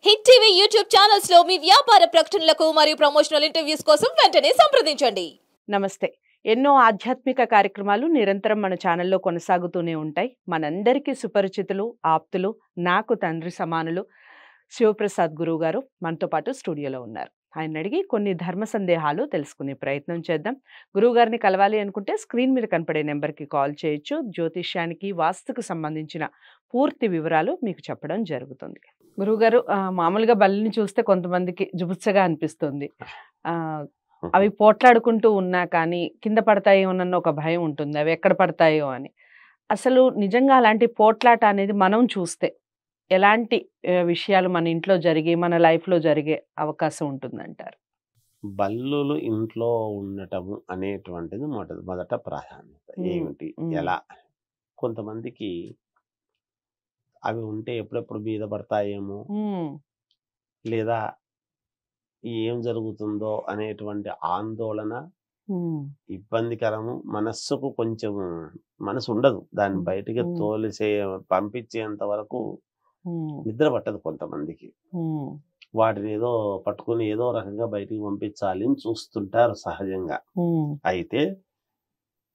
Hit TV YouTube channels లో మీ వ్యాపార ప్రకటనలకు మరియు ప్రమోషనల్ ఇంటర్వ్యూస్ కోసం వెంటనే సంప్రదించండి. నమస్తే. ఎన్నో ఆధ్యాత్మిక కార్యక్రమాలు నిరంతరం మన ఛానల్లో కొనసాగుతూనే ఉంటాయి. మనందరికీ సుపరిచితులు, ఆప్తులు, నాకు తండ్రి సమానులు శివప్రసాద్ గురువు గారు మనతో పాటు స్టూడియోలో ఉన్నారు. ఆయన అడిగి కొన్ని ధర్మ సందేహాలు తెలుసుకునే ప్రయత్నం చేద్దాం. గురువు గారిని కలవాలి అనుకుంటే స్క్రీన్ మీద కనపడే నెంబర్కి కాల్ చేయొచ్చు. జ్యోతిష్యానికి, వాస్తుకు సంబంధించిన పూర్తి వివరాలు మీకు చెప్పడం జరుగుతుంది. గురువుగారు, మామూలుగా బల్లిని చూస్తే కొంతమందికి జుబుత్సగా అనిపిస్తుంది. అవి పోట్లాడుకుంటూ ఉన్నా కానీ కింద పడతాయోనన్న ఒక భయం ఉంటుంది, అవి ఎక్కడ పడతాయో అని. అసలు నిజంగా అలాంటి పోట్లాట అనేది మనం చూస్తే ఎలాంటి విషయాలు మన ఇంట్లో జరిగే, మన లైఫ్లో జరిగే అవకాశం ఉంటుందంటారు? బల్లులు ఇంట్లో ఉండటము అనేటువంటిది మొదట ప్రాధాన్యత. ఏమిటి, ఎలా? కొంతమందికి అవి ఉంటే ఎప్పుడెప్పుడు మీద పడతాయేమో, లేదా ఏం జరుగుతుందో అనేటువంటి ఆందోళన, ఇబ్బందికరము. మనస్సుకు కొంచెం మనసు ఉండదు, దాన్ని బయటికి పంపించేంత వరకు నిద్ర పట్టదు కొంతమందికి. వాటిని ఏదో పట్టుకుని ఏదో రకంగా బయటికి పంపించాలి అని చూస్తుంటారు సహజంగా. అయితే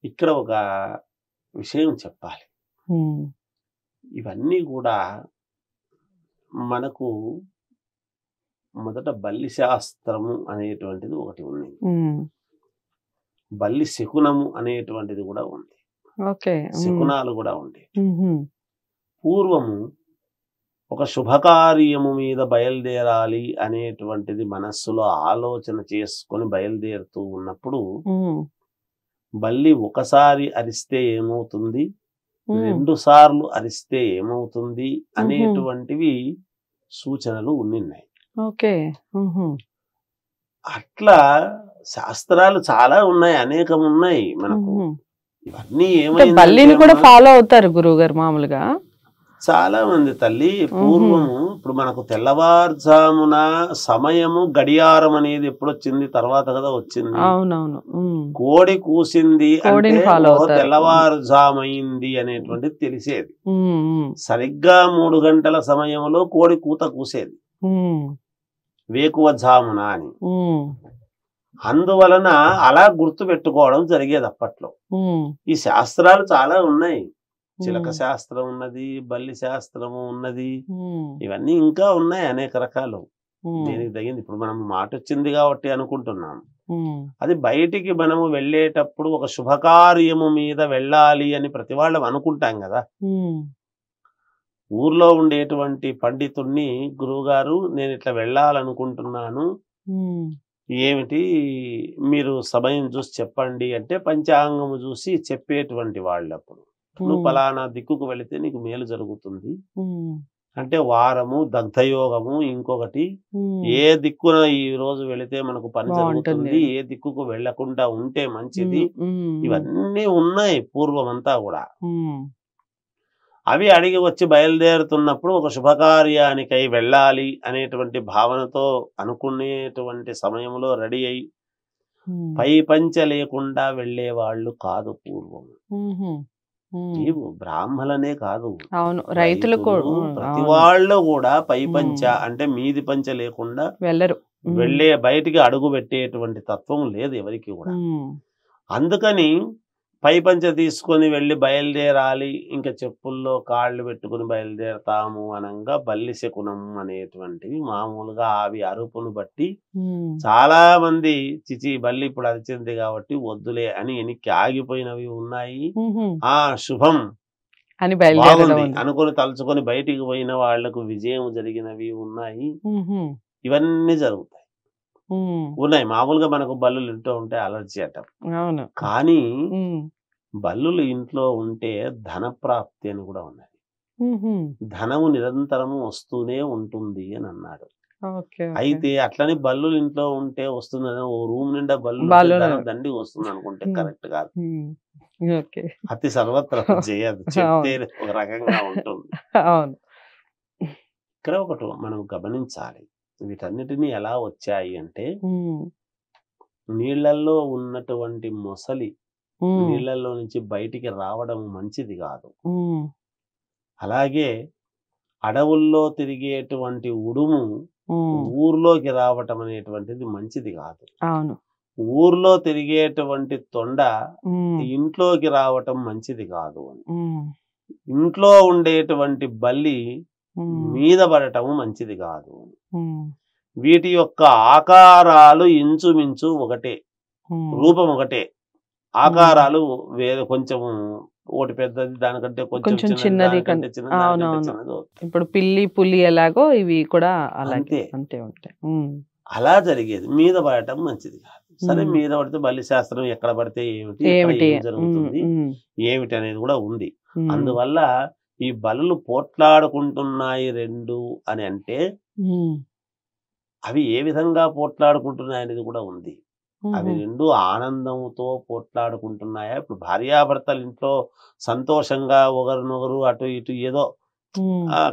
ఇక్కడ ఒక విషయం చెప్పాలి. ఇవన్నీ కూడా మనకు మొదట బల్లి శాస్త్రము అనేటువంటిది ఒకటి ఉంది, బల్లి శకునము అనేటువంటిది కూడా ఉంది, శకునాలు కూడా ఉంది. పూర్వము ఒక శుభకార్యము మీద బయలుదేరాలి అనేటువంటిది మనస్సులో ఆలోచన చేసుకొని బయలుదేరుతూ ఉన్నప్పుడు బల్లి ఒకసారి అరిస్తే ఏమవుతుంది, 2 సార్లు అరిస్తే ఏమవుతుంది అనేటువంటివి సూచనలు ఉన్నాయి. అట్లా శాస్త్రాలు చాలా ఉన్నాయి, అనేకం ఉన్నాయి మనకు. ఇవన్నీ బల్లిని కూడా ఫాలో అవుతారు గురువు గారు మామూలుగా చాలా మంది తల్లి. పూర్వము ఇప్పుడు మనకు తెల్లవారుజామున సమయము గడియారం అనేది ఎప్పుడు వచ్చింది, తర్వాత కదా వచ్చింది. అవునవును, కోడి కూసింది అంటే తెల్లవారుజామైంది అనేటువంటిది తెలిసేది. సరిగ్గా 3 గంటల సమయంలో కోడి కూత కూసేది, వేకువ జామున అని. అందువలన అలా గుర్తు పెట్టుకోవడం జరిగేది అప్పట్లో. ఈ శాస్త్రాలు చాలా ఉన్నాయి, చిలక శాస్త్రం ఉన్నది, బల్లి శాస్త్రము ఉన్నది, ఇవన్నీ ఇంకా ఉన్నాయి అనేక రకాలు. దీనికి తగింది ఇప్పుడు మనం మాట వచ్చింది కాబట్టి అనుకుంటున్నాం. అది బయటికి మనము వెళ్ళేటప్పుడు ఒక శుభకార్యము మీద వెళ్ళాలి అని ప్రతి వాళ్ళం అనుకుంటాం కదా. ఊర్లో ఉండేటువంటి పండితుణ్ణి, గురువుగారు నేను ఇట్లా వెళ్ళాలనుకుంటున్నాను, ఏమిటి మీరు సమయం చూసి చెప్పండి అంటే పంచాంగము చూసి చెప్పేటువంటి వాళ్ళు అప్పుడు, నువ్వు పలానా దిక్కుకు వెళితే నీకు మేలు జరుగుతుంది అంటే వారము, దగ్ధయోగము, ఇంకొకటి ఏ దిక్కున ఈ రోజు వెళితే మనకు పని జరుగుతుంది, ఏ దిక్కుకు వెళ్లకుండా ఉంటే మంచిది, ఇవన్నీ ఉన్నాయి పూర్వమంతా కూడా. అవి అడిగి వచ్చి బయలుదేరుతున్నప్పుడు ఒక శుభకార్యానికై వెళ్ళాలి అనేటువంటి భావనతో అనుకునేటువంటి సమయంలో రెడీ అయి పై పంచ లేకుండా వెళ్లే వాళ్ళు కాదు పూర్వం. బ్రాహ్మలనే కాదు, రైతులు ప్రతి వాళ్ళు కూడా పై పంచ అంటే మీది పంచ లేకుండా వెళ్ళరు, బయటికి అడుగు పెట్టేటువంటి తత్వం లేదు ఎవరికి కూడా. అందుకని పై పంచ తీసుకొని వెళ్ళి బయలుదేరాలి, ఇంకా చెప్పుల్లో కాళ్ళు పెట్టుకుని బయలుదేరతాము అనంగా బల్లి శకునం అనేటువంటివి మామూలుగా అవి అరుపును బట్టి చాలా మంది చిచి బల్లి ఇప్పుడు అరిచింది కాబట్టి వద్దులే అని వెనక్కి ఆగిపోయినవి ఉన్నాయి. ఆ శుభం అని అనుకుని తలుచుకొని బయటికి పోయిన వాళ్లకు విజయం జరిగినవి ఉన్నాయి. ఇవన్నీ జరుగుతాయి, ఉన్నాయి. మామూలుగా మనకు బల్లులు ఇంట్లో ఉంటే అలర్జీ అంటాం, కానీ బల్లులు ఇంట్లో ఉంటే ధన ప్రాప్తి అని కూడా ఉన్నది. ధనము నిరంతరము వస్తూనే ఉంటుంది అని అన్నాడు. అయితే అట్లని బల్లులు ఇంట్లో ఉంటే వస్తుందని ఓ రూమ్ నిండా బల్లు దండి వస్తుంది అనుకుంటే కరెక్ట్ కాదు. అతి సర్వత్ర చేయదు, చెప్తే ఒక రకంగా ఉంటుంది. ఇక్కడ ఒకటి మనం గమనించాలి, వీటన్నిటినీ ఎలా వచ్చాయి అంటే నీళ్లలో ఉన్నటువంటి మొసలి నీళ్లలో నుంచి బయటికి రావడం మంచిది కాదు. అలాగే అడవుల్లో తిరిగేటువంటి ఉడుము ఊర్లోకి రావటం అనేటువంటిది మంచిది కాదు. అవును. ఊర్లో తిరిగేటువంటి తొండ ఇంట్లోకి రావటం మంచిది కాదు అని. ఇంట్లో ఉండేటువంటి బల్లి మీద పడటం మంచిది కాదు అని. వీటి యొక్క ఆకారాలు ఇంచుమించు ఒకటే, రూపం ఒకటే, ఆకారాలు వేరే కొంచెం ఒకటి పెద్దది దానికంటే కొంచెం చిన్నది. ఇప్పుడు పిల్లి పులి ఎలాగో ఇవి కూడా అలాగే అంతే ఉంటాయి. అలా జరిగేది. మీద పడటం మంచిది కాదు. సరే, మీద పడితే బల్లి శాస్త్రం ఎక్కడ పడితే ఏమిటి, ఏం జరుగుతుంది ఏమిటి అనేది కూడా ఉంది. అందువల్ల ఈ బలులు పోట్లాడుకుంటున్నాయి రెండు అని అంటే అవి ఏ విధంగా పోట్లాడుకుంటున్నాయి అనేది కూడా ఉంది. అవి రెండు ఆనందంతో పోట్లాడుకుంటున్నాయా? ఇప్పుడు భార్యాభర్తలు ఇంట్లో సంతోషంగా ఒకరినొకరు అటు ఇటు ఏదో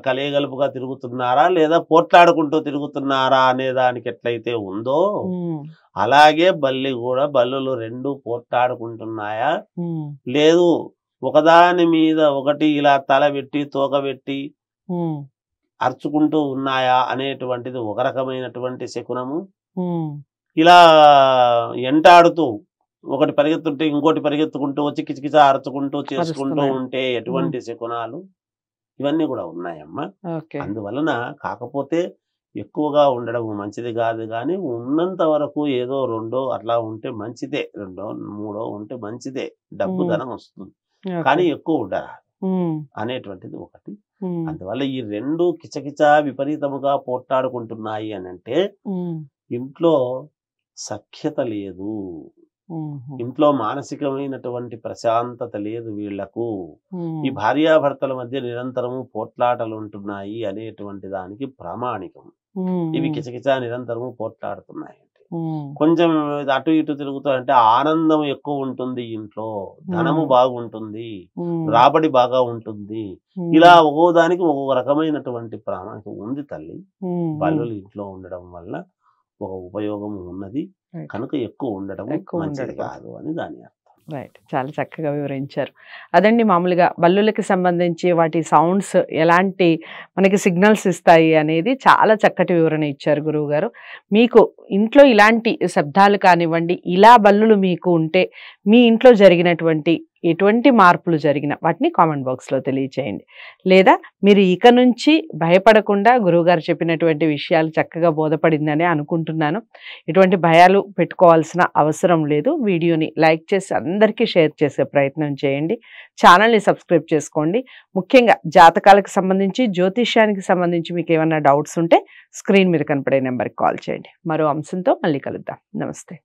కలయగలుపుగా తిరుగుతున్నారా, లేదా పోట్లాడుకుంటూ తిరుగుతున్నారా అనే దానికి ఎట్లయితే ఉందో అలాగే బల్లులు రెండు పోట్లాడుకుంటున్నాయా, లేదు ఒకదాని మీద ఒకటి ఇలా తల పెట్టి తోక పెట్టి అరుచుకుంటూ ఉన్నాయా అనేటువంటిది ఒక రకమైనటువంటి శకునము. ఇలా ఎంటాడుతూ ఒకటి పరిగెత్తుంటే ఇంకోటి పరిగెత్తుకుంటూ వచ్చి కిచకిచ అరుచుకుంటూ చేసుకుంటూ ఉంటే ఎటువంటి శకునాలు, ఇవన్నీ కూడా ఉన్నాయమ్మా. అందువలన కాకపోతే ఎక్కువగా ఉండడం మంచిది కాదు, కానీ ఉన్నంత వరకు ఏదో రెండో అట్లా ఉంటే మంచిదే, రెండో మూడో ఉంటే మంచిదే, డబ్బు ధనం వస్తుంది, కానీ ఎక్కువ ఉండరా అనేటువంటిది ఒకటి. అందువల్ల ఈ రెండు కిచకిచ విపరీతముగా పోట్లాడుకుంటున్నాయి అని అంటే ఇంట్లో సఖ్యత లేదు, ఇంట్లో మానసికమైనటువంటి ప్రశాంతత లేదు వీళ్లకు. ఈ భార్యాభర్తల మధ్య నిరంతరము పోట్లాటలు ఉంటున్నాయి అనేటువంటి దానికి ప్రామాణికం. ఇవి కిచకిచ నిరంతరము పోట్లాడుతున్నాయి. కొంచెం అటు ఇటు తిరుగుతాయంటే ఆనందం ఎక్కువ ఉంటుంది, ఇంట్లో ధనము బాగుంటుంది, రాబడి బాగా ఉంటుంది. ఇలా ఒక్కో దానికి ఒక్కొక్క రకమైనటువంటి ప్రామాణికం ఉంది తల్లి. బల్లులు ఇంట్లో ఉండడం వల్ల ఒక ఉపయోగం ఉన్నది కనుక ఎక్కువ ఉండడం మంచిది కాదు అని దాని అర్థం. రైట్, చాలా చక్కగా వివరించారు. అదండి, మామూలుగా బల్లులకి సంబంధించి వాటి సౌండ్స్ ఎలాంటి మనకి సిగ్నల్స్ ఇస్తాయి అనేది చాలా చక్కటి వివరణ ఇచ్చారు గురువు గారు. మీకు ఇంట్లో ఇలాంటి శబ్దాలు కానివ్వండి, ఇలా బల్లులు మీకు ఉంటే మీ ఇంట్లో జరిగినటువంటి ఎటువంటి మార్పులు జరిగినా వాటిని కామెంట్ బాక్స్లో తెలియచేయండి. లేదా మీరు ఇక నుంచి భయపడకుండా గురువుగారు చెప్పినటువంటి విషయాలు చక్కగా బోధపడిందని అనుకుంటున్నాను. ఎటువంటి భయాలు పెట్టుకోవాల్సిన అవసరం లేదు. వీడియోని లైక్ చేసి అందరికీ షేర్ చేసే ప్రయత్నం చేయండి. ఛానల్ని సబ్స్క్రైబ్ చేసుకోండి. ముఖ్యంగా జాతకాలకు సంబంధించి, జ్యోతిష్యానికి సంబంధించి మీకు ఏమైనా డౌట్స్ ఉంటే స్క్రీన్ మీద కనపడే నెంబర్కి కాల్ చేయండి. మరో అంశంతో మళ్ళీ కలుద్దాం. నమస్తే.